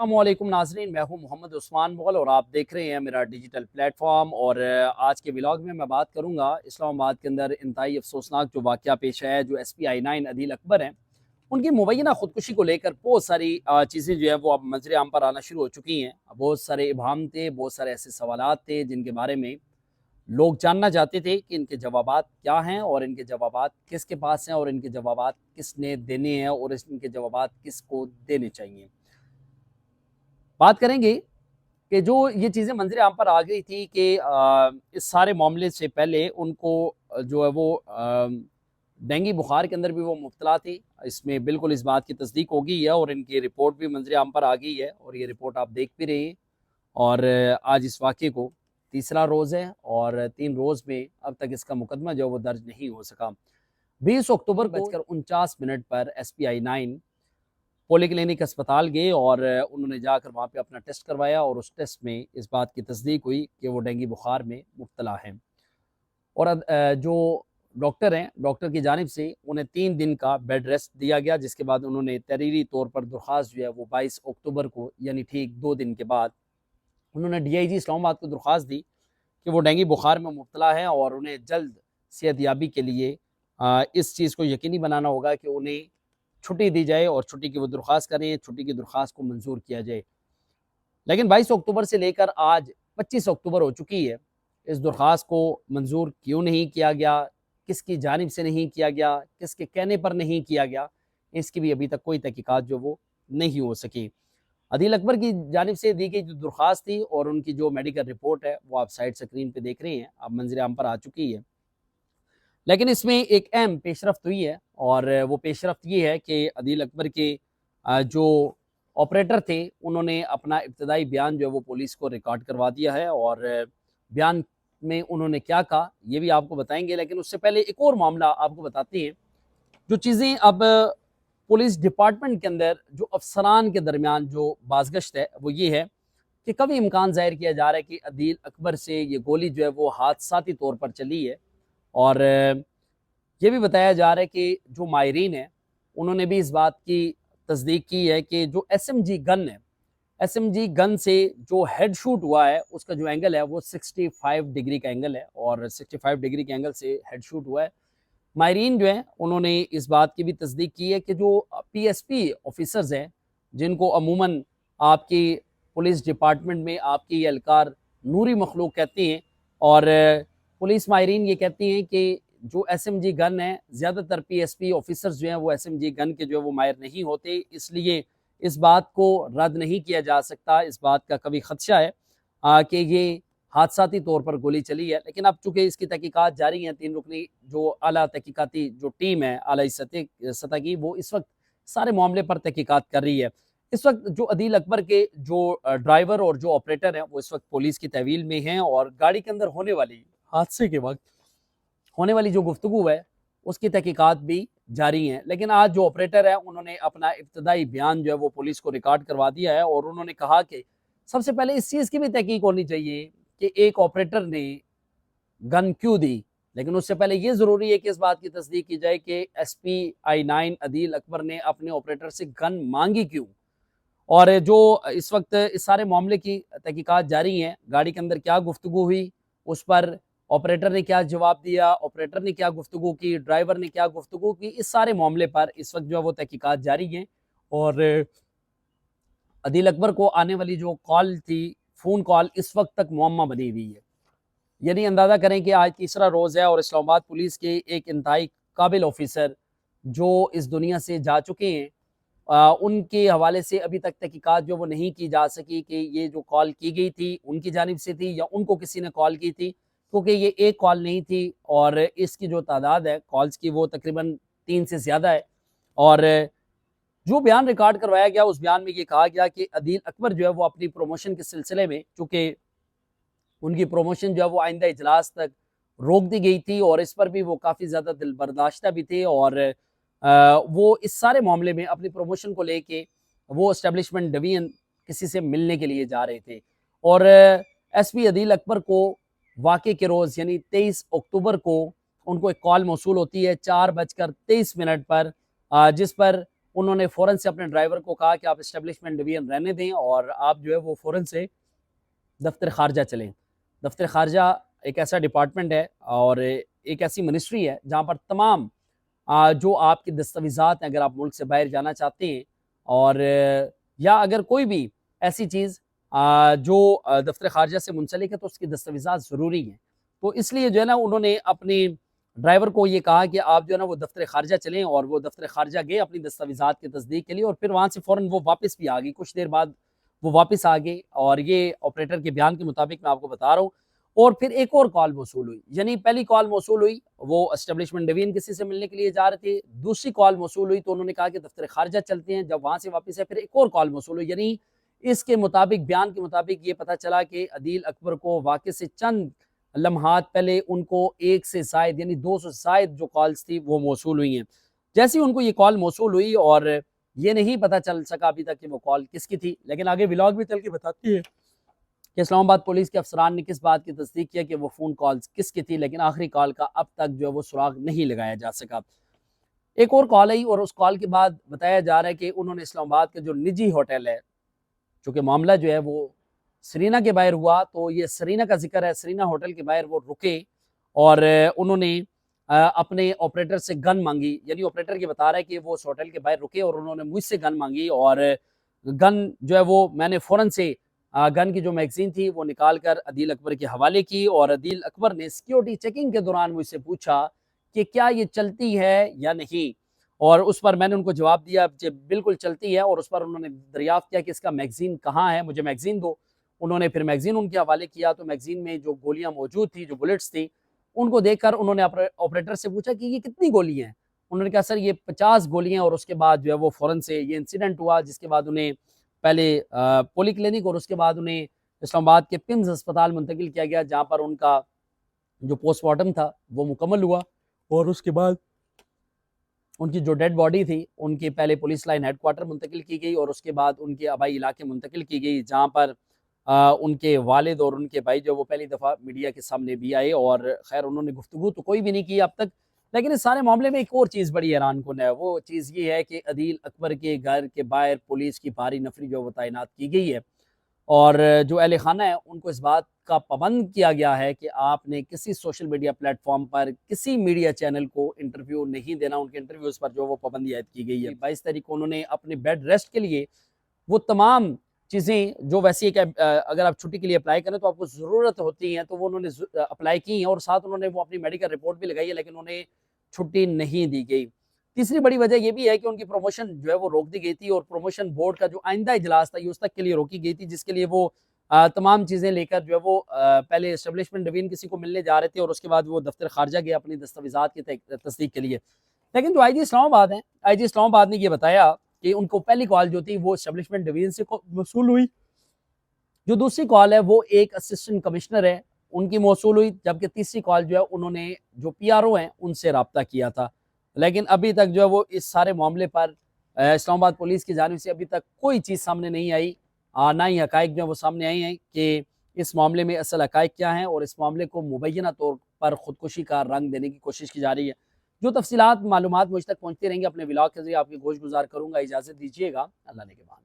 السلام علیکم ناظرین، میں ہوں محمد عثمان مغل اور آپ دیکھ رہے ہیں میرا ڈیجیٹل پلیٹ فارم۔ اور آج کے ولاگ میں بات کروں گا اسلام آباد کے اندر انتہائی افسوسناک جو واقعہ پیش آیا ہے، جو ایس پی آئی 9 عدیل اکبر ہیں ان کی مبینہ خودکشی کو لے کر بہت ساری چیزیں جو ہے وہ اب منظر عام پر آنا شروع ہو چکی ہیں۔ بہت سارے ابہام تھے، بہت سارے ایسے سوالات تھے جن کے بارے میں لوگ جاننا چاہتے تھے کہ ان کے جوابات کیا ہیں اور ان کے جوابات کس کے پاس ہیں اور ان کے جوابات کس نے دینے ہیں اور ان کے جوابات کس کو دینے چاہیے۔ بات کریں گے کہ جو یہ چیزیں منظر عام پر آ گئی تھی کہ اس سارے معاملے سے پہلے ان کو جو ہے وہ ڈینگی بخار کے اندر بھی وہ مبتلا تھی۔ اس میں بالکل اس بات کی تصدیق ہو گئی ہے اور ان کی رپورٹ بھی منظر عام پر آ گئی ہے اور یہ رپورٹ آپ دیکھ بھی رہے ہیں۔ اور آج اس واقعے کو تیسرا روز ہے اور 3 روز میں اب تک اس کا مقدمہ جو وہ درج نہیں ہو سکا۔ 20 اکتوبر کو 49 پر ایس پی آئی 9 پولی کلینک اسپتال گئے اور انہوں نے جا کر وہاں پہ اپنا ٹیسٹ کروایا اور اس ٹیسٹ میں اس بات کی تصدیق ہوئی کہ وہ ڈینگی بخار میں مبتلا ہیں۔ اور جو ڈاکٹر ہیں، ڈاکٹر کی جانب سے انہیں 3 دن کا بیڈ ریسٹ دیا گیا، جس کے بعد انہوں نے تحریری طور پر درخواست جو ہے وہ 22 اکتوبر کو یعنی ٹھیک 2 دن کے بعد انہوں نے ڈی آئی جی اسلام آباد کو درخواست دی کہ وہ ڈینگی بخار میں مبتلا ہیں اور انہیں جلد صحت یابی کے لیے اس چیز کو یقینی بنانا ہوگا کہ انہیں چھٹی دی جائے اور چھٹی کی وہ درخواست کریں، چھٹی کی درخواست کو منظور کیا جائے۔ لیکن 22 اکتوبر سے لے کر آج 25 اکتوبر ہو چکی ہے، اس درخواست کو منظور کیوں نہیں کیا گیا، کس کی جانب سے نہیں کیا گیا، کس کے کہنے پر نہیں کیا گیا، اس کی بھی ابھی تک کوئی تحقیقات جو وہ نہیں ہو سکی۔ عدیل اکبر کی جانب سے دی گئی جو درخواست تھی اور ان کی جو میڈیکل رپورٹ ہے وہ آپ سائڈ سکرین پہ دیکھ رہے ہیں، اب منظر عام پر آ چکی ہے۔ لیکن اس میں ایک اہم پیش رفت ہوئی ہے اور وہ پیش رفت یہ ہے کہ عدیل اکبر کے جو آپریٹر تھے انہوں نے اپنا ابتدائی بیان جو ہے وہ پولیس کو ریکارڈ کروا دیا ہے اور بیان میں انہوں نے کیا کہا یہ بھی آپ کو بتائیں گے۔ لیکن اس سے پہلے ایک اور معاملہ آپ کو بتاتے ہیں۔ جو چیزیں اب پولیس ڈپارٹمنٹ کے اندر جو افسران کے درمیان جو بازگشت ہے وہ یہ ہے کہ کبھی امکان ظاہر کیا جا رہا ہے کہ عدیل اکبر سے یہ گولی جو ہے وہ حادثاتی طور پر چلی ہے۔ اور یہ بھی بتایا جا رہا ہے کہ جو ماہرین ہیں انہوں نے بھی اس بات کی تصدیق کی ہے کہ جو ایس ایم جی گن ہے، ایس ایم جی گن سے جو ہیڈ شوٹ ہوا ہے اس کا جو اینگل ہے وہ 65 ڈگری کا اینگل ہے اور 65 ڈگری کے اینگل سے ہیڈ شوٹ ہوا ہے۔ ماہرین جو ہیں انہوں نے اس بات کی بھی تصدیق کی ہے کہ جو پی ایس پی آفیسرز ہیں جن کو عموماً آپ کی پولیس ڈپارٹمنٹ میں آپ کی یہ اہلکار نوری مخلوق کہتے ہیں، اور پولیس ماہرین یہ کہتے ہیں کہ جو ایس ایم جی گن ہے زیادہ تر پی ایس پی آفیسرز جو ہیں وہ ایس ایم جی گن کے جو ہے وہ ماہر نہیں ہوتے، اس لیے اس بات کو رد نہیں کیا جا سکتا، اس بات کا کبھی خدشہ ہے کہ یہ حادثاتی طور پر گولی چلی ہے۔ لیکن اب چونکہ اس کی تحقیقات جاری ہیں، 3 رکنی جو اعلیٰ تحقیقاتی جو ٹیم ہے اعلیٰ سطح کی وہ اس وقت سارے معاملے پر تحقیقات کر رہی ہے۔ اس وقت جو عدیل اکبر کے جو ڈرائیور اور جو آپریٹر ہیں وہ اس وقت پولیس کی تحویل میں ہیں اور گاڑی کے اندر ہونے والی حادثے کے وقت ہونے والی جو گفتگو ہے اس کی تحقیقات بھی جاری ہیں۔ لیکن آج جو آپریٹر ہے انہوں نے اپنا ابتدائی بیان جو ہے وہ پولیس کو ریکارڈ کروا دیا ہے اور انہوں نے کہا کہ سب سے پہلے اس چیز کی بھی تحقیق ہونی چاہیے کہ ایک آپریٹر نے گن کیوں دی، لیکن اس سے پہلے یہ ضروری ہے کہ اس بات کی تصدیق کی جائے کہ ایس پی آئی 9 عدیل اکبر نے اپنے آپریٹر سے گن مانگی کیوں۔ اور جو اس وقت اس سارے معاملے کی تحقیقات جاری ہیں، گاڑی کے اندر کیا گفتگو ہوئی، اس پر آپریٹر نے کیا جواب دیا، آپریٹر نے کیا گفتگو کی، ڈرائیور نے کیا گفتگو کی، اس سارے معاملے پر اس وقت جو ہے وہ تحقیقات جاری ہیں۔ اور عدیل اکبر کو آنے والی جو کال تھی، فون کال، اس وقت تک معمہ بنی ہوئی ہے۔ یعنی اندازہ کریں کہ آج تیسرا روز ہے اور اسلام آباد پولیس کے ایک انتہائی قابل آفیسر جو اس دنیا سے جا چکے ہیں، ان کے حوالے سے ابھی تک تحقیقات جو وہ نہیں کی جا سکی کہ یہ جو کال کی گئی تھی ان کی جانب سے تھی یا ان کو کسی نے کال کی تھی، کیونکہ یہ ایک کال نہیں تھی اور اس کی جو تعداد ہے کالز کی وہ تقریباً 3 سے زیادہ ہے۔ اور جو بیان ریکارڈ کروایا گیا اس بیان میں یہ کہا گیا کہ عدیل اکبر جو ہے وہ اپنی پروموشن کے سلسلے میں، چونکہ ان کی پروموشن جو ہے وہ آئندہ اجلاس تک روک دی گئی تھی اور اس پر بھی وہ کافی زیادہ دل برداشتہ بھی تھے، اور وہ اس سارے معاملے میں اپنی پروموشن کو لے کے وہ اسٹیبلشمنٹ ڈویژن کسی سے ملنے کے لیے جا رہے تھے۔ اور ایس پی عدیل اکبر کو واقعے کے روز یعنی 23 اکتوبر کو ان کو ایک کال موصول ہوتی ہے 4:23 پر، جس پر انہوں نے فوراً سے اپنے ڈرائیور کو کہا کہ آپ اسٹیبلشمنٹ ڈویژن رہنے دیں اور آپ جو ہے وہ فوراً سے دفتر خارجہ چلیں۔ دفتر خارجہ ایک ایسا ڈپارٹمنٹ ہے اور ایک ایسی منسٹری ہے جہاں پر تمام جو آپ کی دستاویزات ہیں، اگر آپ ملک سے باہر جانا چاہتے ہیں اور یا اگر کوئی بھی ایسی چیز جو دفتر خارجہ سے منسلک ہے تو اس کی دستاویزات ضروری ہیں۔ تو اس لیے جو ہے نا انہوں نے اپنے ڈرائیور کو یہ کہا کہ آپ جو ہے نا وہ دفتر خارجہ چلیں، اور وہ دفتر خارجہ گئے اپنی دستاویزات کی تصدیق کے لیے، اور پھر وہاں سے فوراً وہ واپس بھی آ گئی۔ کچھ دیر بعد وہ واپس آ گئے، اور یہ آپریٹر کے بیان کے مطابق میں آپ کو بتا رہا ہوں۔ اور پھر ایک اور کال موصول ہوئی، یعنی پہلی کال موصول ہوئی وہ اسٹیبلشمنٹ ڈویژن کسی سے ملنے کے لیے جا رہے تھے، دوسری کال موصول ہوئی تو انہوں نے کہا کہ دفتر خارجہ چلتے ہیں، جب وہاں سے واپس ہے پھر ایک اور کال موصول ہوئی، یعنی اس کے مطابق بیان کے مطابق یہ پتہ چلا کہ عدیل اکبر کو واقع سے چند لمحات پہلے ان کو ایک سے زائد یعنی 200 سے زائد جو کالز تھی وہ موصول ہوئی ہیں۔ جیسے ہی ان کو یہ کال موصول ہوئی، اور یہ نہیں پتہ چل سکا ابھی تک کہ وہ کال کس کی تھی، لیکن آگے ولاگ بھی چل کے بتاتی ہے کہ اسلام آباد پولیس کے افسران نے کس بات کی تصدیق کیا کہ وہ فون کالز کس کی تھی، لیکن آخری کال کا اب تک جو ہے وہ سراغ نہیں لگایا جا سکا۔ ایک اور کال آئی، اور اس کال کے بعد بتایا جا رہا ہے کہ انہوں نے اسلام آباد کا جو نجی ہوٹل ہے، چونکہ معاملہ جو ہے وہ سرینا کے باہر ہوا تو یہ سرینا کا ذکر ہے، سرینا ہوٹل کے باہر وہ رکے اور انہوں نے اپنے آپریٹر سے گن مانگی، یعنی آپریٹر یہ بتا رہا ہے کہ وہ اس ہوٹل کے باہر رکے اور انہوں نے مجھ سے گن مانگی، اور گن جو ہے وہ میں نے فوراً سے گن کی جو میگزین تھی وہ نکال کر عدیل اکبر کے حوالے کی، اور عدیل اکبر نے سیکیورٹی چیکنگ کے دوران مجھ سے پوچھا کہ کیا یہ چلتی ہے یا نہیں، اور اس پر میں نے ان کو جواب دیا کہ بالکل چلتی ہے، اور اس پر انہوں نے دریافت کیا کہ اس کا میگزین کہاں ہے، مجھے میگزین دو۔ انہوں نے پھر میگزین ان کے حوالے کیا تو میگزین میں جو گولیاں موجود تھی، جو بلٹس تھی، ان کو دیکھ کر انہوں نے آپریٹر سے پوچھا کہ یہ کتنی گولی ہیں، انہوں نے کہا سر یہ 50 گولیاں، اور اس کے بعد جو ہے وہ فوراً سے یہ انسیڈنٹ ہوا، جس کے بعد انہیں پہلے پولی کلینک اور اس کے بعد انہیں اسلام آباد کے پمز ہسپتال منتقل کیا گیا، جہاں پر ان کا جو پوسٹ مارٹم تھا وہ مکمل ہوا، اور اس کے بعد ان کی جو ڈیڈ باڈی تھی ان کی پہلے پولیس لائن ہیڈ کوارٹر منتقل کی گئی، اور اس کے بعد ان کے آبائی علاقے منتقل کی گئی، جہاں پر ان کے والد اور ان کے بھائی جو وہ پہلی دفعہ میڈیا کے سامنے بھی آئے، اور خیر انہوں نے گفتگو تو کوئی بھی نہیں کی اب تک، لیکن اس سارے معاملے میں ایک اور چیز بڑی حیران کن ہے، وہ چیز یہ ہے کہ عدیل اکبر کے گھر کے باہر پولیس کی بھاری نفری جو وہ تعینات کی گئی ہے، اور جو اہل خانہ ہے ان کو اس بات کا پابند کیا گیا ہے کہ آپ نے کسی سوشل میڈیا پلیٹ فارم پر کسی میڈیا چینل کو انٹرویو نہیں دینا، ان کے انٹرویوز پر جو وہ پابندی عائد کی گئی ہے۔ 22 تاریخ کو انہوں نے اپنے بیڈ ریسٹ کے لیے وہ تمام چیزیں جو ویسے ہے کہ اگر آپ چھٹی کے لیے اپلائی کریں تو آپ کو ضرورت ہوتی ہیں تو وہ انہوں نے اپلائی کی ہیں، اور ساتھ انہوں نے وہ اپنی میڈیکل رپورٹ بھی لگائی ہے، لیکن انہیں چھٹی نہیں دی گئی۔ تیسری بڑی وجہ یہ بھی ہے کہ ان کی پروموشن جو ہے وہ روک دی گئی تھی، اور پروموشن بورڈ کا جو آئندہ اجلاس تھا یہ اس تک کے لیے روکی گئی تھی، جس کے لیے وہ تمام چیزیں لے کر جو ہے وہ پہلے اسٹیبلشمنٹ ڈویژن کسی کو ملنے جا رہے تھے، اور اس کے بعد وہ دفتر خارجہ گئے اپنی دستاویزات کی تصدیق کے لیے، لیکن جو آئی جی اسلام آباد ہیں، آئی جی اسلام آباد نے یہ بتایا کہ ان کو پہلی کال جو تھی وہ اسٹیبلشمنٹ ڈویژن سے موصول ہوئی، جو دوسری کال ہے وہ ایک اسسٹنٹ کمشنر ہے ان کی موصول ہوئی، جبکہ تیسری کال جو ہے انہوں نے جو پی آر او ہیں ان سے رابطہ کیا تھا، لیکن ابھی تک جو ہے وہ اس سارے معاملے پر اسلام آباد پولیس کی جانب سے ابھی تک کوئی چیز سامنے نہیں آئی، نہ ہی حقائق جو ہے وہ سامنے آئی ہیں کہ اس معاملے میں اصل حقائق کیا ہیں، اور اس معاملے کو مبینہ طور پر خودکشی کا رنگ دینے کی کوشش کی جا رہی ہے۔ جو تفصیلات معلومات مجھ تک پہنچتی رہیں گی اپنے ولاگ کے ذریعے آپ کی گوش گزار کروں گا، اجازت دیجیے گا، اللہ نے کے بعد۔